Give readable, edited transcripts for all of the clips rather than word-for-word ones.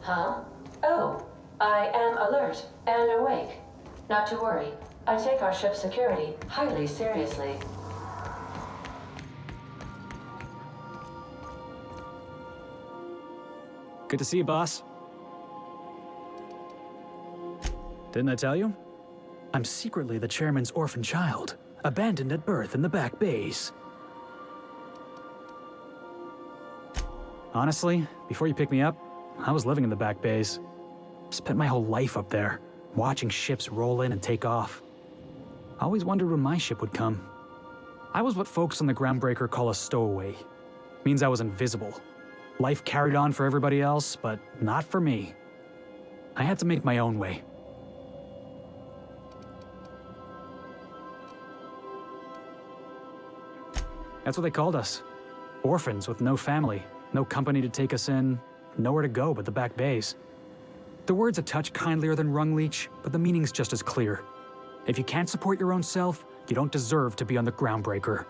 Huh? Oh, I am alert and awake. Not to worry. I take our ship's security highly seriously. Good to see you, boss. Didn't I tell you? I'm secretly the chairman's orphan child, abandoned at birth in the back bays. Honestly, before you picked me up, I was living in the back bays. Spent my whole life up there, watching ships roll in and take off. I always wondered when my ship would come. I was what folks on the Groundbreaker call a stowaway. Means I was invisible. Life carried on for everybody else, but not for me. I had to make my own way. That's what they called us. Orphans with no family, no company to take us in, nowhere to go but the back bays. The word's a touch kindlier than rung leech, but the meaning's just as clear. If you can't support your own self, you don't deserve to be on the Groundbreaker.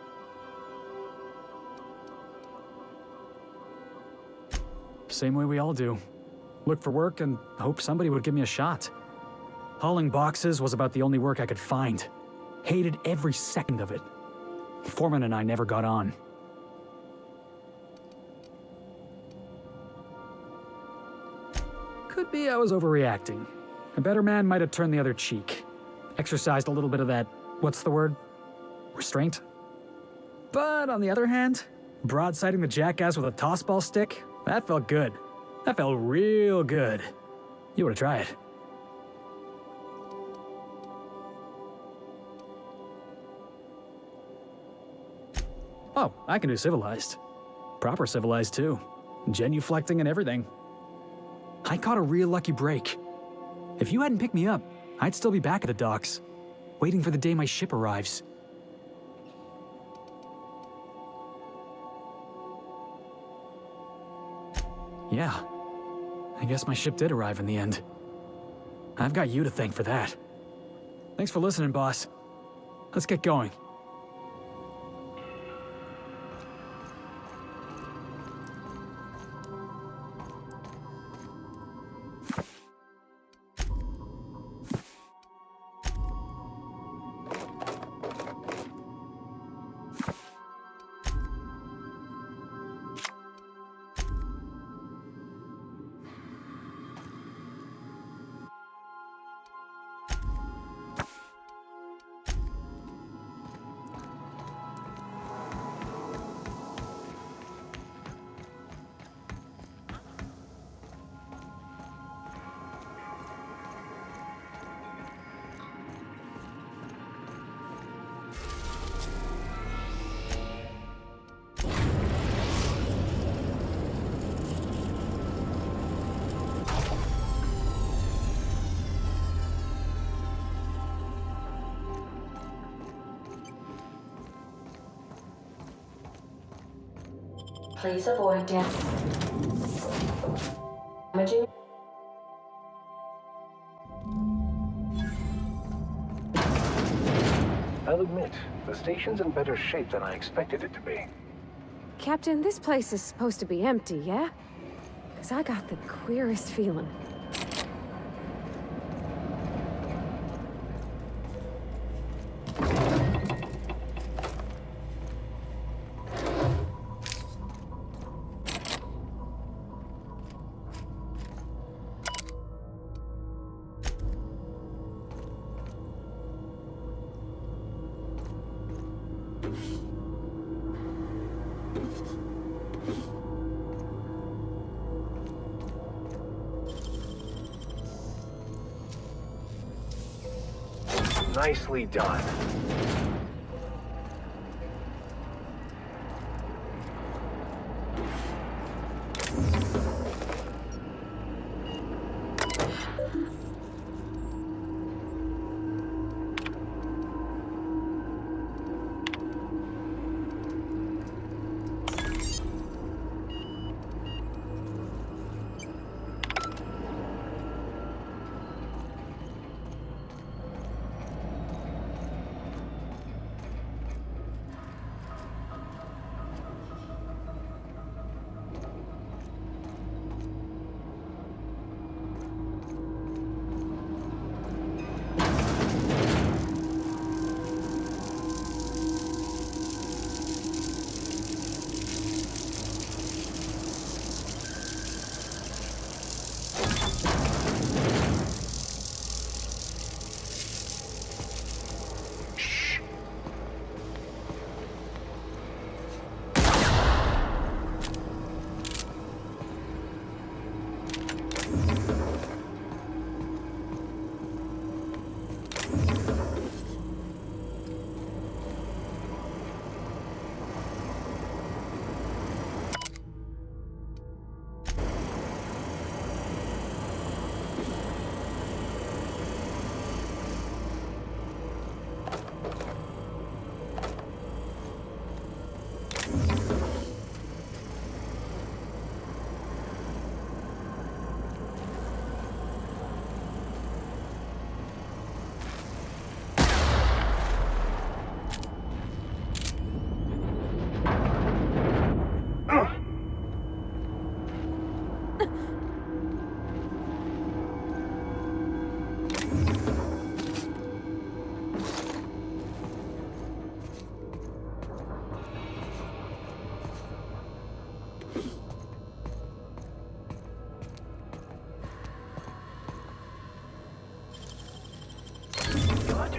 Same way we all do. Look for work and hope somebody would give me a shot. Hauling boxes was about the only work I could find. Hated every second of it. Foreman and I never got on. Could be I was overreacting. A better man might have turned the other cheek. Exercised a little bit of that, what's the word? Restraint? But on the other hand, broadsiding the jackass with a tossball stick, that felt good. That felt real good. You ought to try it. Oh, I can do civilized. Proper civilized, too. Genuflecting and everything. I caught a real lucky break. If you hadn't picked me up, I'd still be back at the docks, waiting for the day my ship arrives. Yeah, I guess my ship did arrive in the end. I've got you to thank for that. Thanks for listening, boss. Let's get going. Please avoid damaging. I'll admit, the station's in better shape than I expected it to be. Captain, this place is supposed to be empty, yeah? 'Cause I got the queerest feeling. Nicely done.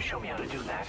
to show me how to do that.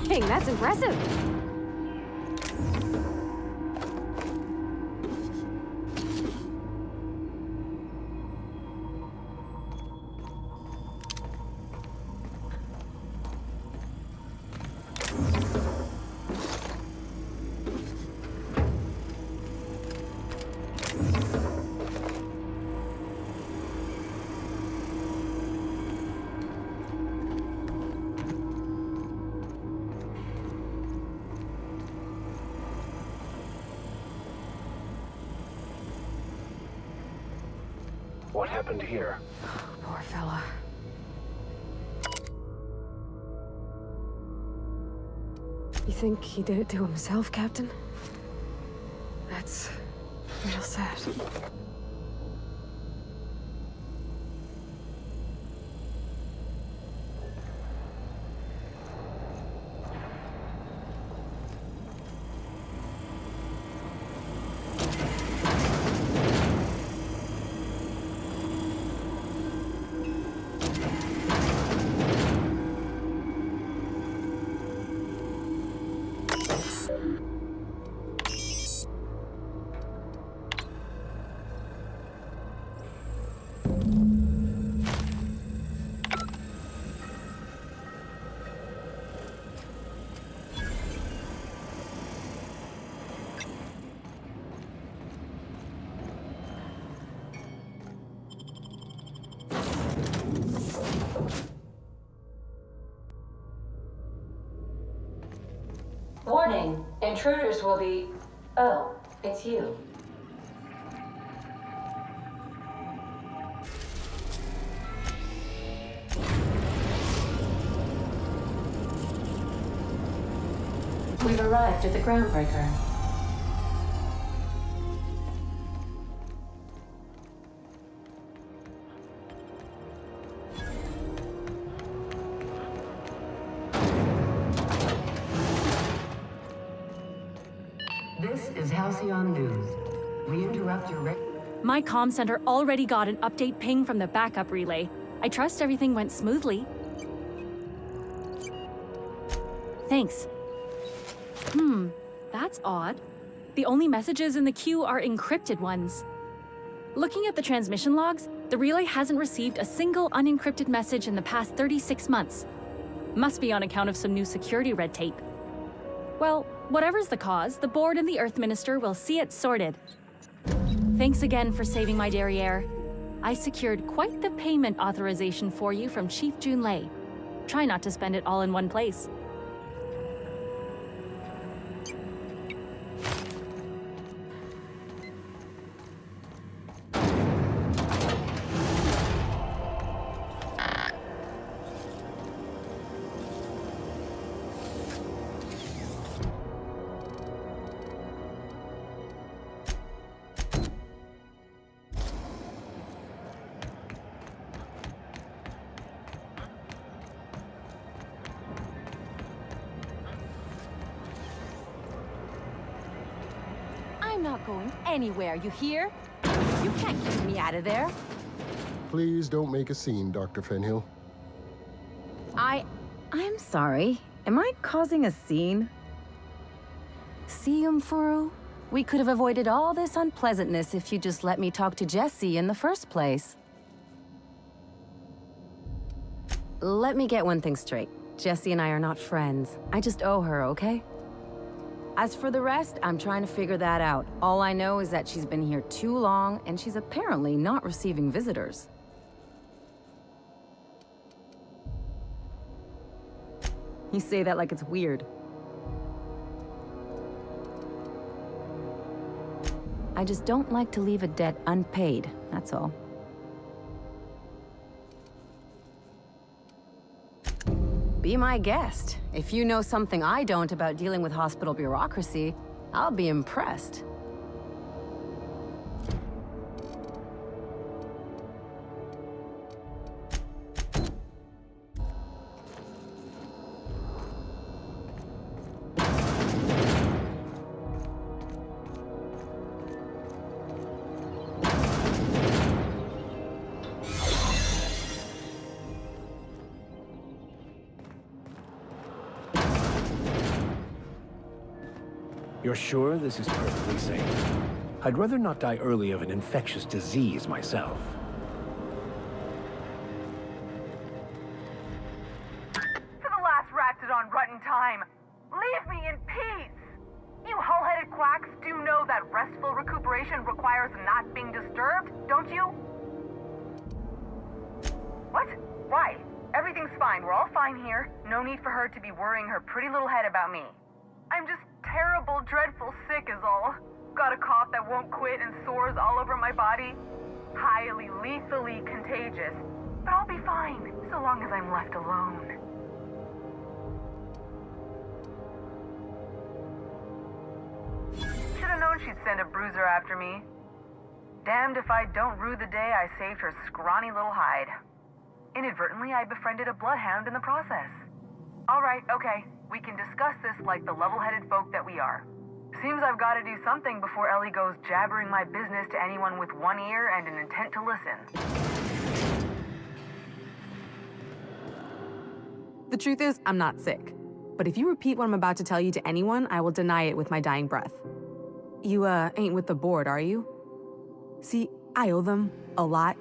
Dang, that's impressive. What happened here? Poor fella. You think he did it to himself, Captain? That's real sad. Warning, intruders will be... Oh, it's you. We've arrived at the groundbreaker. This is Halcyon News. We interrupt your My comm center already got an update ping from the backup relay. I trust everything went smoothly. Thanks. That's odd. The only messages in the queue are encrypted ones. Looking at the transmission logs, the relay hasn't received a single unencrypted message in the past 36 months. Must be on account of some new security red tape. Well, whatever's the cause, the board and the Earth Minister will see it sorted. Thanks again for saving my derriere. I secured quite the payment authorization for you from Chief Junlei. Try not to spend it all in one place. not going anywhere, you hear? You can't keep me out of there. Please don't make a scene, Dr. Fenhill. I'm sorry. Am I causing a scene? See, Umfuru? We could have avoided all this unpleasantness if you just let me talk to Jessie in the first place. Let me get one thing straight. Jessie and I are not friends. I just owe her, okay? As for the rest, I'm trying to figure that out. All I know is that she's been here too long, and she's apparently not receiving visitors. You say that like it's weird. I just don't like to leave a debt unpaid, that's all. Be my guest. If you know something I don't about dealing with hospital bureaucracy, I'll be impressed. You're sure this is perfectly safe? I'd rather not die early of an infectious disease myself. For the last Raptidon rut in time, leave me in peace! You hull-headed quacks do know that restful recuperation requires not being disturbed, don't you? What? Why? Everything's fine. We're all fine here. No need for her to be worrying her pretty little head about me. I'm just terrible, dreadful sick is all. Got a cough that won't quit and sores all over my body. Highly, lethally contagious. But I'll be fine, so long as I'm left alone. Should've known she'd send a bruiser after me. Damned if I don't rue the day I saved her scrawny little hide. Inadvertently, I befriended a bloodhound in the process. Alright, okay. We can discuss this like the level-headed folk that we are. Seems I've got to do something before Ellie goes jabbering my business to anyone with one ear and an intent to listen. The truth is, I'm not sick. But if you repeat what I'm about to tell you to anyone, I will deny it with my dying breath. You, ain't with the board, are you? See, I owe them a lot.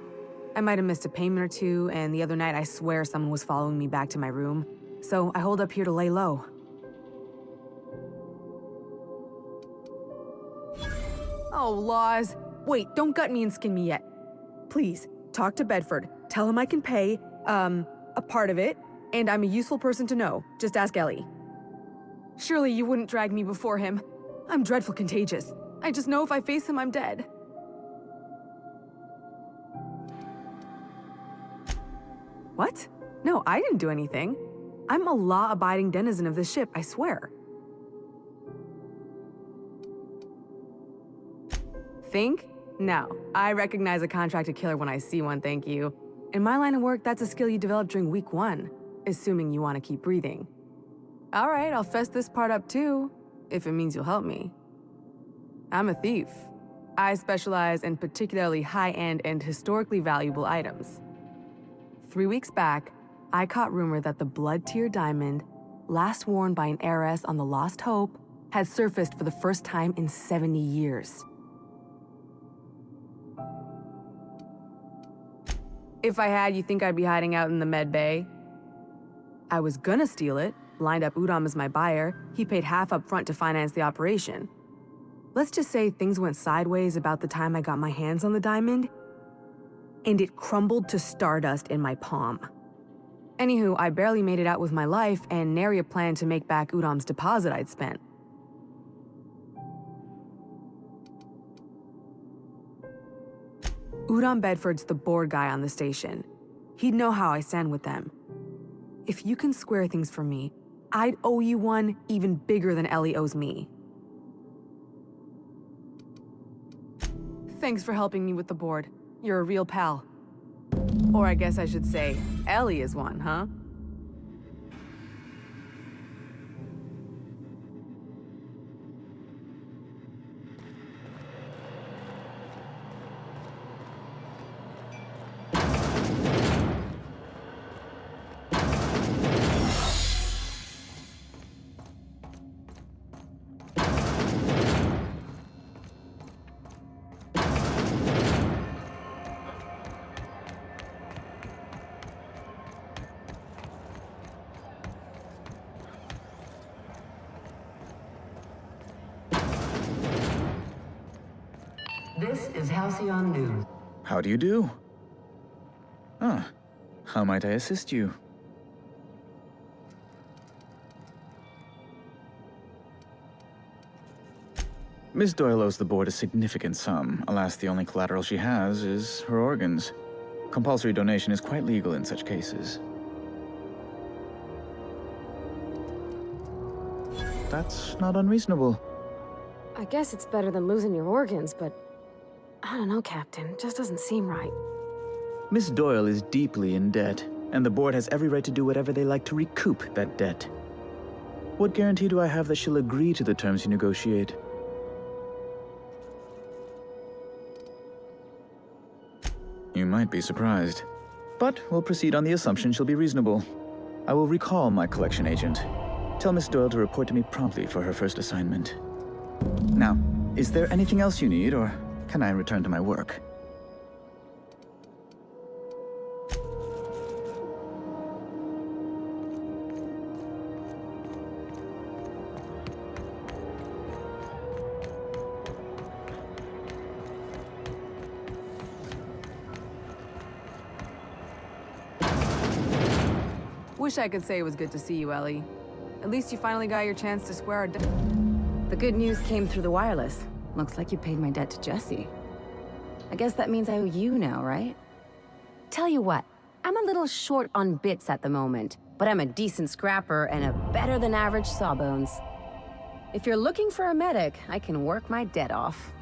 I might have missed a payment or two, and the other night I swear someone was following me back to my room. So I hold up here to lay low. Oh, laws. Wait, don't gut me and skin me yet. Please, talk to Bedford. Tell him I can pay, a part of it, and I'm a useful person to know. Just ask Ellie. Surely you wouldn't drag me before him. I'm dreadful contagious. I just know if I face him, I'm dead. What? No, I didn't do anything. I'm a law-abiding denizen of this ship, I swear. Think? No. I recognize a contracted killer when I see one, thank you. In my line of work, that's a skill you develop during week 1, assuming you want to keep breathing. All right, I'll fess this part up too, if it means you'll help me. I'm a thief. I specialize in particularly high-end and historically valuable items. 3 weeks back, I caught rumor that the blood-tier diamond, last worn by an heiress on the Lost Hope, had surfaced for the first time in 70 years. If I had, you think I'd be hiding out in the med bay? I was gonna steal it, lined up Udom as my buyer. He paid half up front to finance the operation. Let's just say things went sideways about the time I got my hands on the diamond, and it crumbled to stardust in my palm. Anywho, I barely made it out with my life, and nary a plan to make back Udom's deposit I'd spent. Udom Bedford's the board guy on the station. He'd know how I stand with them. If you can square things for me, I'd owe you one even bigger than Ellie owes me. Thanks for helping me with the board. You're a real pal. Or I guess I should say, Ellie is one, huh? This is Halcyon News. How do you do? Ah, how might I assist you? Miss Doyle owes the board a significant sum. Alas, the only collateral she has is her organs. Compulsory donation is quite legal in such cases. That's not unreasonable. I guess it's better than losing your organs, but I don't know, Captain. It just doesn't seem right. Miss Doyle is deeply in debt, and the board has every right to do whatever they like to recoup that debt. What guarantee do I have that she'll agree to the terms you negotiate? You might be surprised, but we'll proceed on the assumption she'll be reasonable. I will recall my collection agent. Tell Miss Doyle to report to me promptly for her first assignment. Now, is there anything else you need, or can I return to my work? Wish I could say it was good to see you, Ellie. At least you finally got your chance to square our debt. The good news came through the wireless. Looks like you paid my debt to Jesse. I guess that means I owe you now, right? Tell you what, I'm a little short on bits at the moment, but I'm a decent scrapper and a better-than-average sawbones. If you're looking for a medic, I can work my debt off.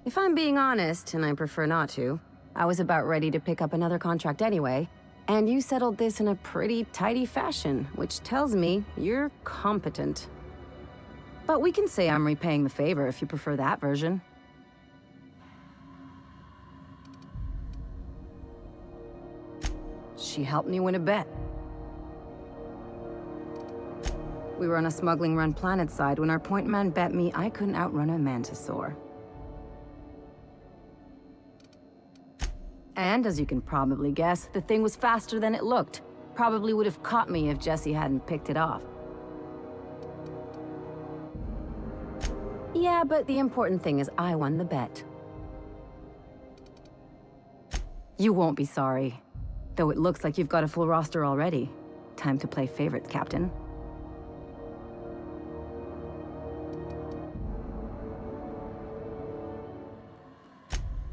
If I'm being honest, and I prefer not to, I was about ready to pick up another contract anyway, and you settled this in a pretty tidy fashion, which tells me you're competent. But we can say I'm repaying the favor if you prefer that version. She helped me win a bet. We were on a smuggling run planetside when our point man bet me I couldn't outrun a mantisaur. And as you can probably guess, the thing was faster than it looked. Probably would have caught me if Jesse hadn't picked it off. Yeah, but the important thing is I won the bet. You won't be sorry. Though it looks like you've got a full roster already. Time to play favorites, Captain.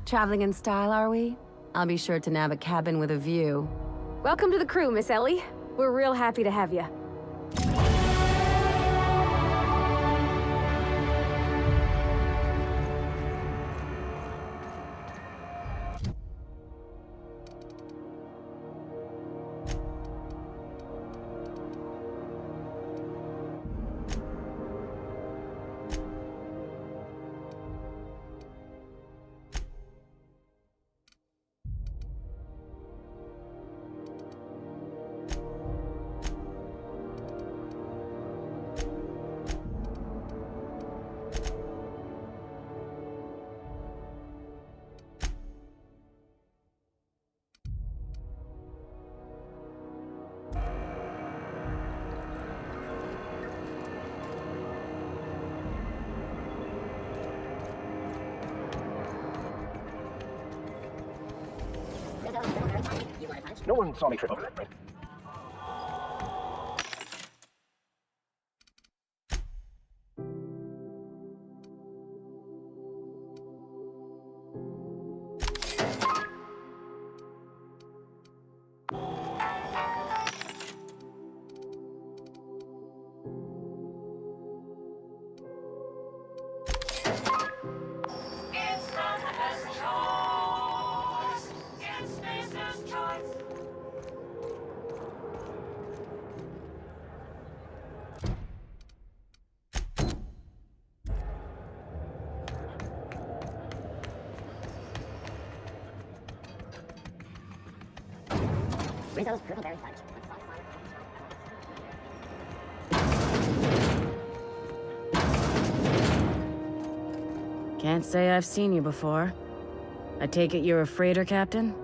Traveling in style, are we? I'll be sure to nab a cabin with a view. Welcome to the crew, Miss Ellie. We're real happy to have you. No one saw me trip over that, right? Rizzo's Purple Fudge. Can't say I've seen you before. I take it you're a freighter captain?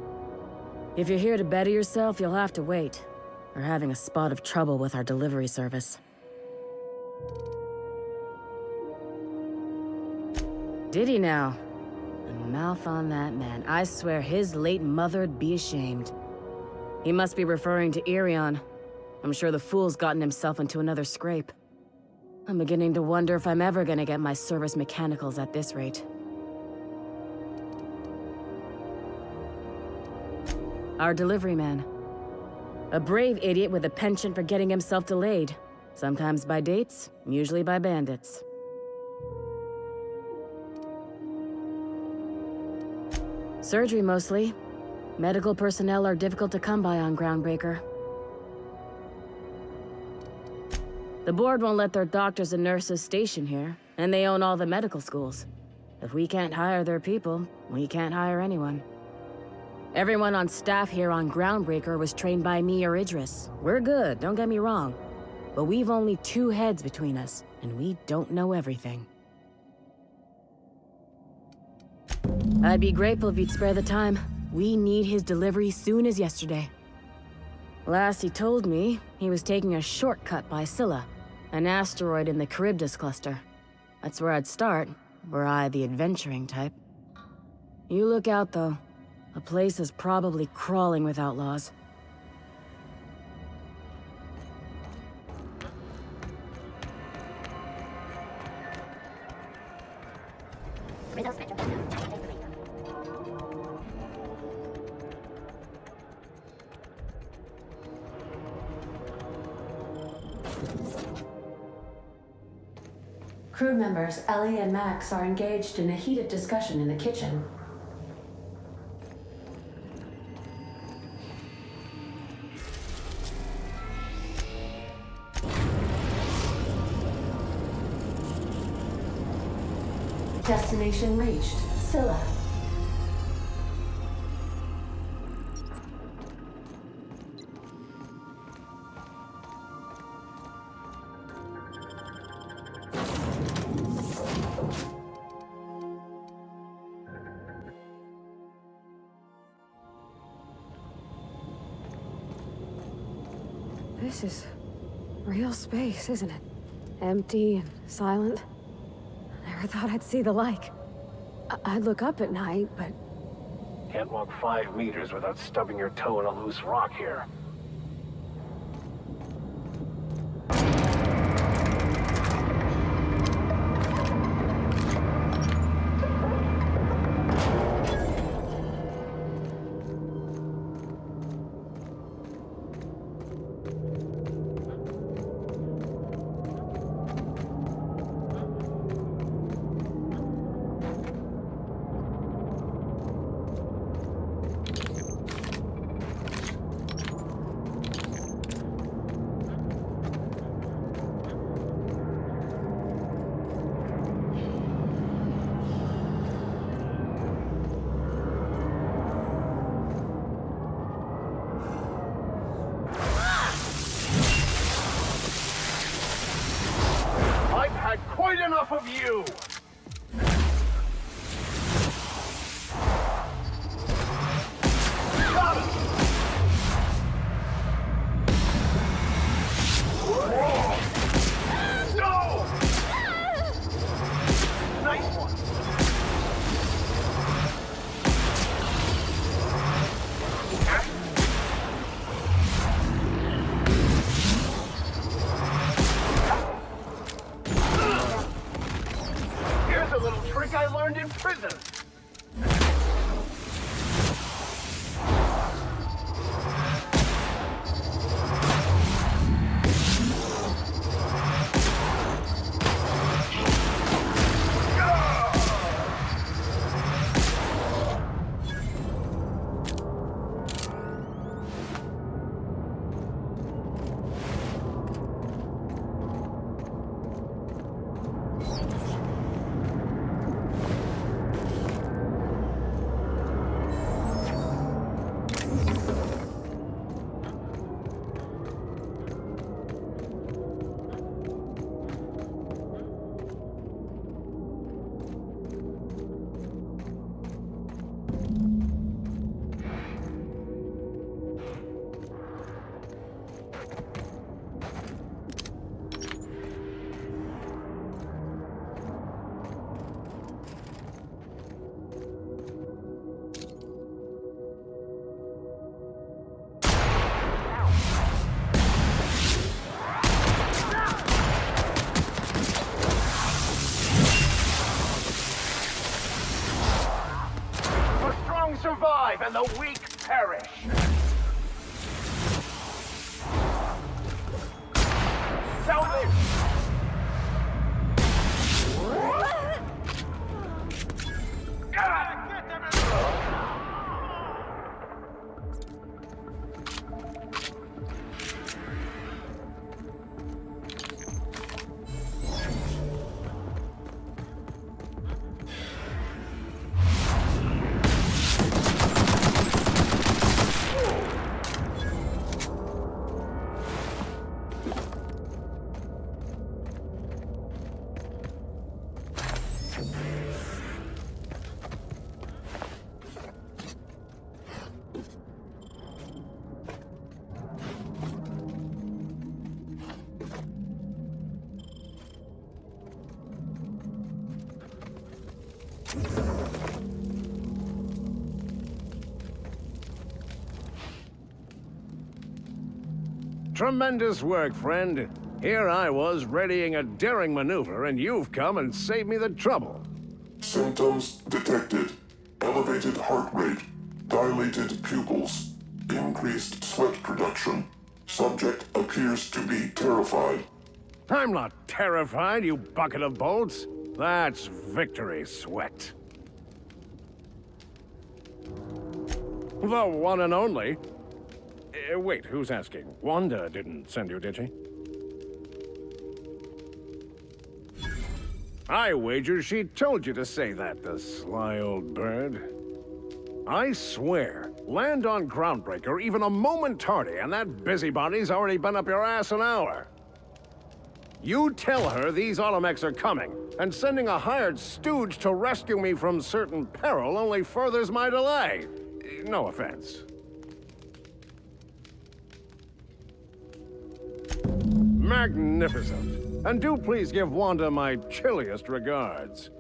If you're here to better yourself, you'll have to wait. We're having a spot of trouble with our delivery service. Did he now? The mouth on that man. I swear his late mother'd be ashamed. He must be referring to Irion. I'm sure the fool's gotten himself into another scrape. I'm beginning to wonder if I'm ever gonna get my service mechanicals at this rate. Our delivery man. A brave idiot with a penchant for getting himself delayed. Sometimes by dates, usually by bandits. Surgery mostly. Medical personnel are difficult to come by on Groundbreaker. The board won't let their doctors and nurses station here, and they own all the medical schools. If we can't hire their people, we can't hire anyone. Everyone on staff here on Groundbreaker was trained by me or Idris. We're good, don't get me wrong. But we've only 2 heads between us, and we don't know everything. I'd be grateful if you'd spare the time. We need his delivery soon as yesterday. Last he told me, he was taking a shortcut by Scylla, an asteroid in the Charybdis cluster. That's where I'd start, were I the adventuring type. You look out, though. The place is probably crawling with outlaws. Crew members Ellie and Max are engaged in a heated discussion in the kitchen. Destination reached. Scylla. This is real space, isn't it? Empty and silent. Never thought I'd see the like. I'd look up at night, but... Can't walk 5 meters without stubbing your toe in a loose rock here. thrive and the weak perish. Salvage! Tremendous work, friend. Here I was readying a daring maneuver, and you've come and saved me the trouble. Symptoms detected. Elevated heart rate, dilated pupils, increased sweat production. Subject appears to be terrified. I'm not terrified, you bucket of bolts. That's victory sweat. The one and only. Wait, who's asking? Wanda didn't send you, did she? I wager she told you to say that, the sly old bird. I swear, land on Groundbreaker even a moment tardy, and that busybody's already been up your ass an hour. You tell her these automechs are coming, and sending a hired stooge to rescue me from certain peril only furthers my delay. No offense. Magnificent. And do please give Wanda my chilliest regards.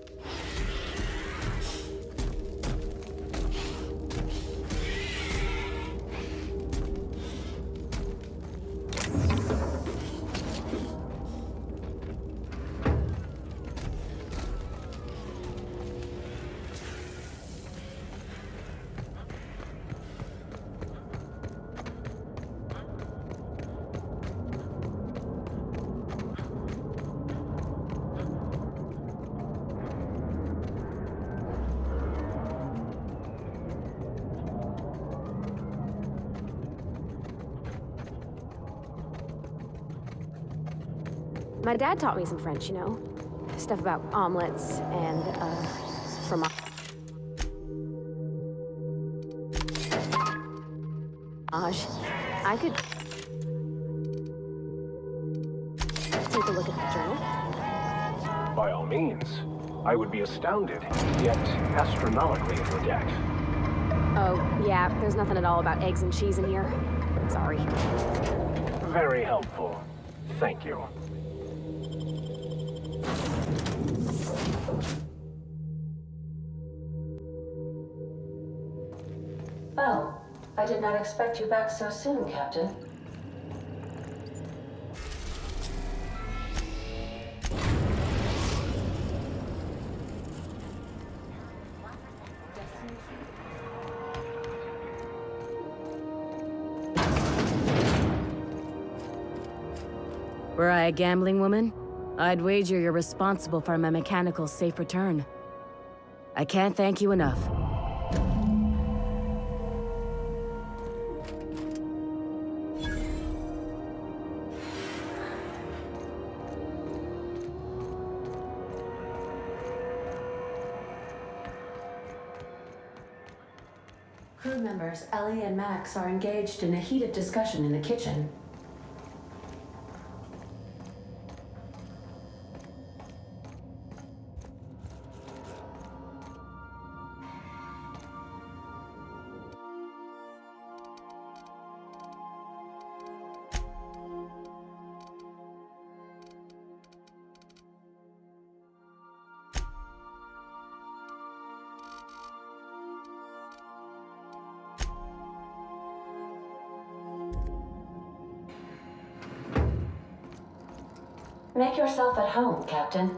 My dad taught me some French, you know? Stuff about omelets and, fromage. I could take a look at the journal. By all means. I would be astounded, yet astronomically in the debt. Oh, yeah, there's nothing at all about eggs and cheese in here. Sorry. Very helpful. Thank you. Oh, I did not expect you back so soon, Captain. Were I a gambling woman, I'd wager you're responsible for my mechanical safe return. I can't thank you enough. Crew members Ellie and Max are engaged in a heated discussion in the kitchen. Make yourself at home, Captain.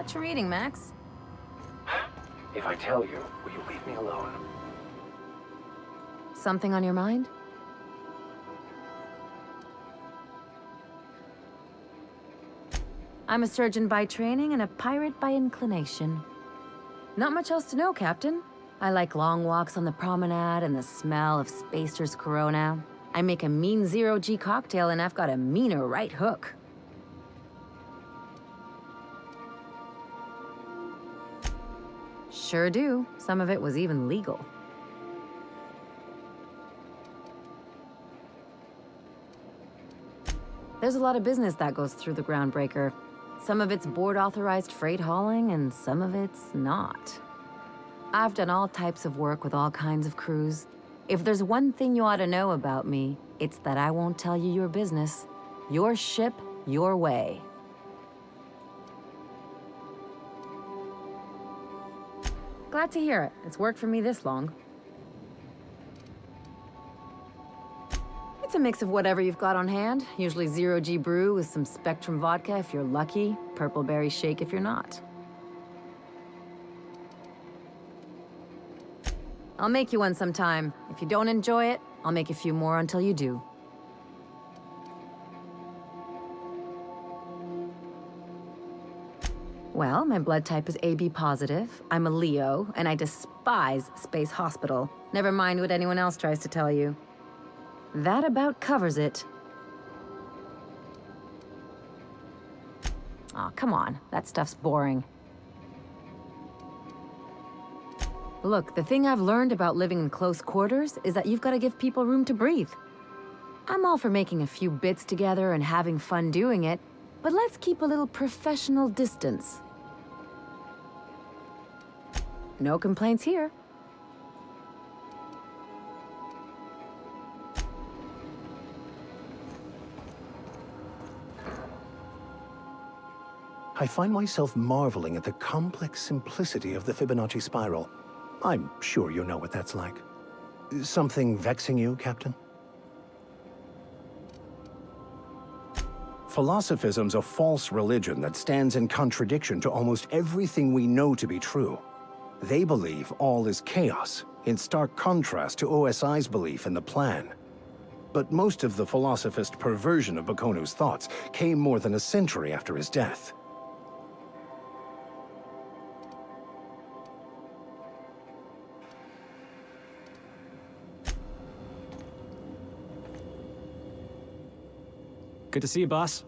What you reading, Max? If I tell you, will you leave me alone? Something on your mind? I'm a surgeon by training and a pirate by inclination. Not much else to know, Captain. I like long walks on the promenade and the smell of Spacer's Corona. I make a mean zero-G cocktail and I've got a meaner right hook. Sure do. Some of it was even legal. There's a lot of business that goes through the Groundbreaker. Some of it's board-authorized freight hauling, and some of it's not. I've done all types of work with all kinds of crews. If there's one thing you ought to know about me, it's that I won't tell you your business. Your ship, your way. Glad to hear it. It's worked for me this long. It's a mix of whatever you've got on hand. Usually zero-G brew with some Spectrum vodka if you're lucky, purple berry shake if you're not. I'll make you one sometime. If you don't enjoy it, I'll make a few more until you do. Well, my blood type is AB positive. I'm a Leo, and I despise Space Hospital. Never mind what anyone else tries to tell you. That about covers it. Aw, come on. That stuff's boring. Look, the thing I've learned about living in close quarters is that you've got to give people room to breathe. I'm all for making a few bits together and having fun doing it, but let's keep a little professional distance. No complaints here. I find myself marveling at the complex simplicity of the Fibonacci spiral. I'm sure you know what that's like. Something vexing you, Captain? Philosophism's a false religion that stands in contradiction to almost everything we know to be true. They believe all is chaos, in stark contrast to OSI's belief in the plan. But most of the philosophist perversion of Bakonu's thoughts came more than a century after his death. Good to see you, boss.